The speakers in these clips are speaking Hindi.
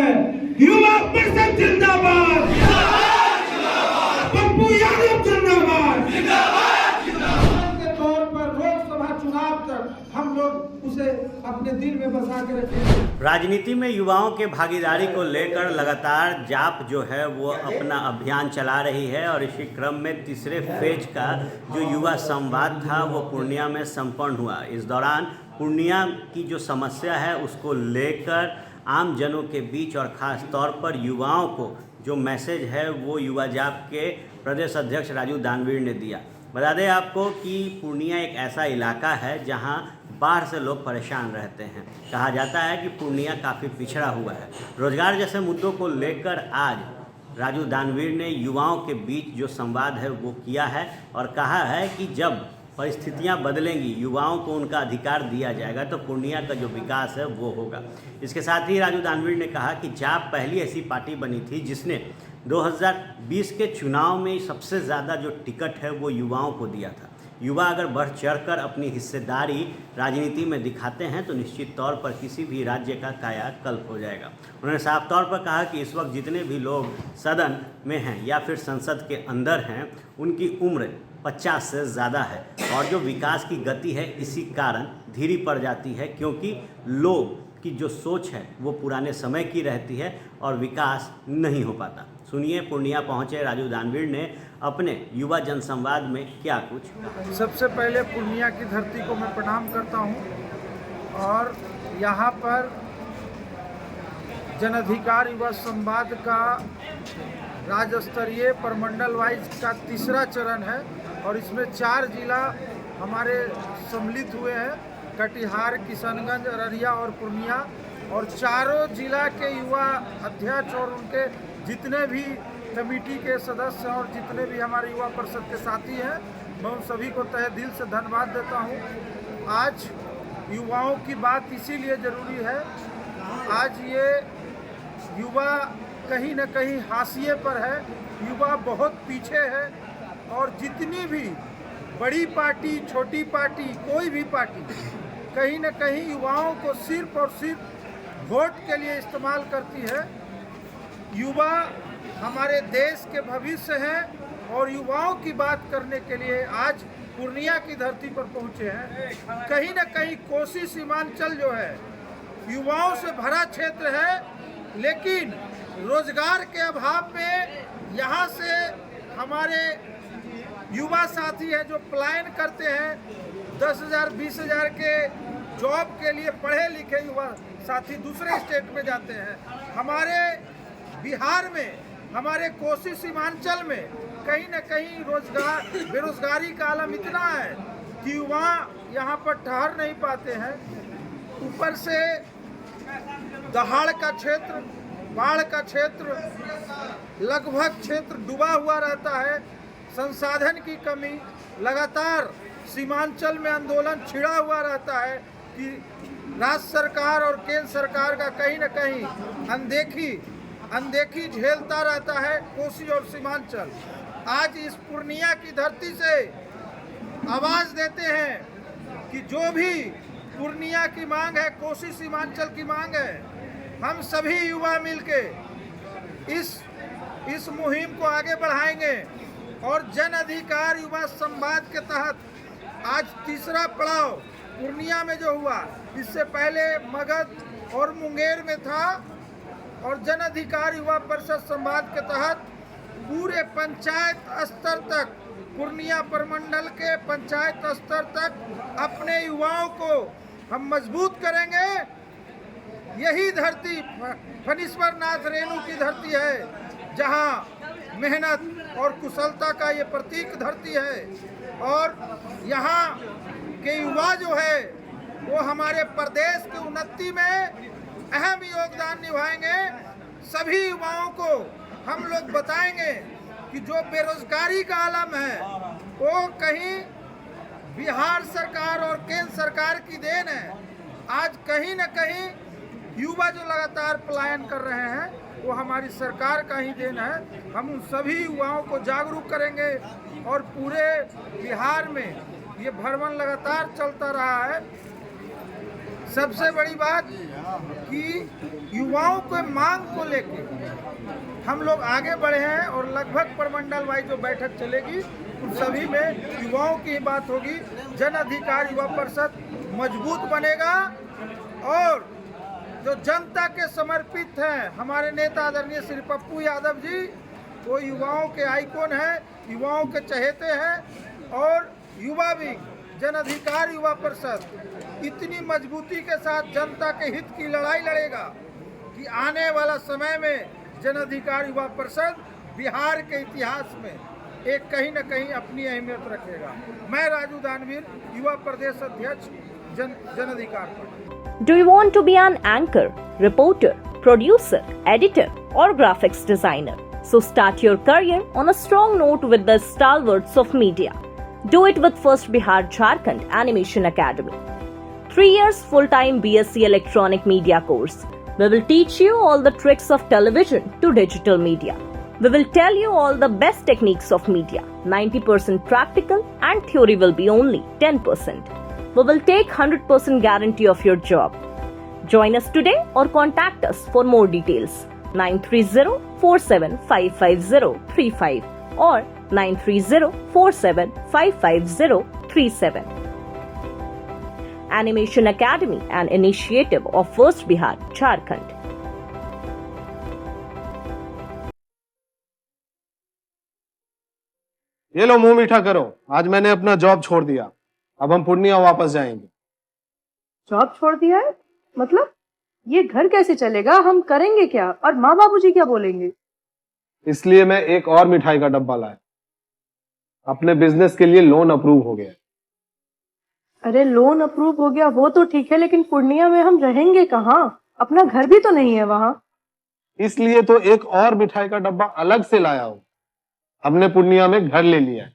युवा परिषद जिंदाबाद, पप्पू यादव जिंदाबाद। के तौर पर लोकसभा चुनाव तक हम लोग उसे अपने दिल में बसा के रखेंगे। राजनीति में युवाओं के भागीदारी को लेकर लगातार जाप जो है वो अपना अभियान चला रही है और इसी क्रम में तीसरे फेज का जो युवा संवाद था वो पूर्णिया में संपन्न हुआ। इस दौरान पूर्णिया की जो समस्या है उसको लेकर आम जनों के बीच और ख़ास तौर पर युवाओं को जो मैसेज है वो युवा जाप के प्रदेश अध्यक्ष राजू दानवीर ने दिया। बता दें आपको कि पूर्णिया एक ऐसा इलाका है जहां बाढ़ से लोग परेशान रहते हैं। कहा जाता है कि पूर्णिया काफ़ी पिछड़ा हुआ है। रोजगार जैसे मुद्दों को लेकर आज राजू दानवीर ने युवाओं के बीच जो संवाद है वो किया है और कहा है कि जब परिस्थितियां बदलेंगी, युवाओं को उनका अधिकार दिया जाएगा तो पूर्णिया का जो विकास है वो होगा। इसके साथ ही राजू दानवीर ने कहा कि जाप पहली ऐसी पार्टी बनी थी जिसने 2020 के चुनाव में सबसे ज़्यादा जो टिकट है वो युवाओं को दिया था। युवा अगर बढ़ चढ़कर अपनी हिस्सेदारी राजनीति में दिखाते हैं तो निश्चित तौर पर किसी भी राज्य का कायाकल्प हो जाएगा। उन्होंने साफ तौर पर कहा कि इस वक्त जितने भी लोग सदन में हैं या फिर संसद के अंदर हैं उनकी उम्र 50 से ज़्यादा है और जो विकास की गति है इसी कारण धीरी पड़ जाती है क्योंकि लोग की जो सोच है वो पुराने समय की रहती है और विकास नहीं हो पाता। सुनिए पूर्णिया पहुंचे राजू दानवीर ने अपने युवा जनसंवाद में क्या कुछ कहा। सबसे पहले पूर्णिया की धरती को मैं प्रणाम करता हूं और यहाँ पर जन अधिकार युवा संवाद का राज्य स्तरीय प्रमंडल वाइज का तीसरा चरण है और इसमें 4 जिला हमारे सम्मिलित हुए हैं, कटिहार, किशनगंज, अररिया और पूर्णिया। और चारों जिला के युवा अध्यक्ष और उनके जितने भी कमेटी के सदस्य और जितने भी हमारे युवा परिषद के साथी हैं मैं उन सभी को तहे दिल से धन्यवाद देता हूं। आज युवाओं की बात इसीलिए ज़रूरी है, आज ये युवा कहीं न कहीं हाशिए पर है, युवा बहुत पीछे है और जितनी भी बड़ी पार्टी, छोटी पार्टी, कोई भी पार्टी कहीं न कहीं युवाओं को सिर्फ और सिर्फ वोट के लिए इस्तेमाल करती है। युवा हमारे देश के भविष्य हैं और युवाओं की बात करने के लिए आज पूर्णिया की धरती पर पहुंचे हैं। कहीं न कहीं कोसी सीमांचल जो है युवाओं से भरा क्षेत्र है, लेकिन रोजगार के अभाव में यहाँ से हमारे युवा साथी हैं जो पलायन करते हैं, 10,000 20,000 के जॉब के लिए पढ़े लिखे युवा साथी दूसरे स्टेट में जाते हैं। हमारे बिहार में, हमारे कोसी सीमांचल में कहीं न कहीं बेरोजगारी का आलम इतना है कि युवा यहाँ पर ठहर नहीं पाते हैं। ऊपर से दहाड़ का क्षेत्र, बाढ़ का क्षेत्र, लगभग क्षेत्र डूबा हुआ रहता है, संसाधन की कमी, लगातार सीमांचल में आंदोलन छिड़ा हुआ रहता है कि राज्य सरकार और केंद्र सरकार का कहीं न कहीं अनदेखी झेलता रहता है कोसी और सीमांचल। आज इस पूर्णिया की धरती से आवाज़ देते हैं कि जो भी पूर्णिया की मांग है, कोसी सीमांचल की मांग है, हम सभी युवा मिलके इस मुहिम को आगे बढ़ाएंगे और जन अधिकार युवा संवाद के तहत आज तीसरा पड़ाव पूर्णिया में जो हुआ, इससे पहले मगध और मुंगेर में था और जन अधिकार युवा परिषद संवाद के तहत पूरे पंचायत स्तर तक, पूर्णिया प्रमंडल के पंचायत स्तर तक अपने युवाओं को हम मजबूत करेंगे। यही धरती फणीश्वर नाथ रेणु की धरती है जहां मेहनत और कुशलता का ये प्रतीक धरती है और यहाँ के युवा जो है वो हमारे प्रदेश की उन्नति में अहम योगदान निभाएंगे। सभी युवाओं को हम लोग बताएंगे कि जो बेरोजगारी का आलम है वो कहीं बिहार सरकार और केंद्र सरकार की देन है। आज कहीं न कहीं युवा जो लगातार पलायन कर रहे हैं वो हमारी सरकार का ही देन है। हम उन सभी युवाओं को जागरूक करेंगे और पूरे बिहार में ये भ्रमण लगातार चलता रहा है। सबसे बड़ी बात कि युवाओं के मांग को लेके हम लोग आगे बढ़े हैं और लगभग प्रमंडल वाइज जो बैठक चलेगी उन सभी में युवाओं की बात होगी। जन अधिकार युवा परिषद मजबूत बनेगा और जो जनता के समर्पित हैं हमारे नेता आदरणीय श्री पप्पू यादव जी, वो युवाओं के आइकॉन हैं, युवाओं के चहेते हैं और युवा विंग जन अधिकार युवा परिषद इतनी मजबूती के साथ जनता के हित की लड़ाई लड़ेगा कि आने वाला समय में जन अधिकार युवा परिषद बिहार के इतिहास में एक कहीं न कहीं अपनी अहमियत रखेगा। मैं राजू दानवीर, युवा प्रदेश अध्यक्ष जन अधिकार party. Do you want to be an anchor, reporter, producer, editor or graphics designer? So start your career on a strong note with the stalwarts of media. Do it with First Bihar Jharkhand Animation Academy. 3 years full-time BSc Electronic Media course. We will teach you all the tricks of television to digital media. We will tell you all the best techniques of media. 90% practical and theory will be only 10%. We will take 100% guarantee of your job. Join us today or contact us for more details. 930-47-55035 or 930-47-55037. Animation Academy, an initiative of First Bihar Jharkhand. ये लो मुंह मीठा करो, आज मैंने अपना जॉब छोड़ दिया। अब हम पूर्णिया वापस जाएंगे। जॉब छोड़ दिया है? मतलब ये घर कैसे चलेगा? हम करेंगे क्या? और माँ बाबूजी क्या बोलेंगे? इसलिए मैं एक और मिठाई का डब्बा लाया। अपने बिजनेस के लिए लोन अप्रूव हो गया। अरे लोन अप्रूव हो गया वो तो ठीक है, लेकिन पूर्णिया में हम रहेंगे कहाँ? अपना घर भी तो नहीं है वहाँ। इसलिए तो एक और मिठाई का डब्बा अलग से लाया हूँ। हमने पूर्णिया में घर ले लिया है,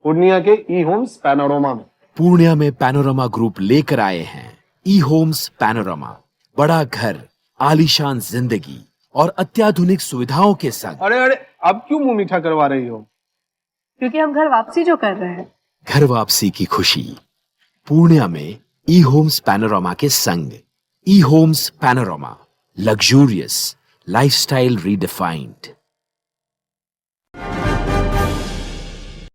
पूर्णिया के ई होम्स पैनोरमा में। पूर्णिया में पैनोरमा ग्रुप लेकर आए हैं ई होम्स पैनोरमा। बड़ा घर, आलीशान जिंदगी और अत्याधुनिक सुविधाओं के संग। अरे अब क्यों मुंह मीठा करवा रही हो? क्योंकि हम घर वापसी जो कर रहे हैं। घर वापसी की खुशी पूर्णिया में ई होम्स पैनोरमा के संग। E Homes Panorama, luxurious lifestyle redefined.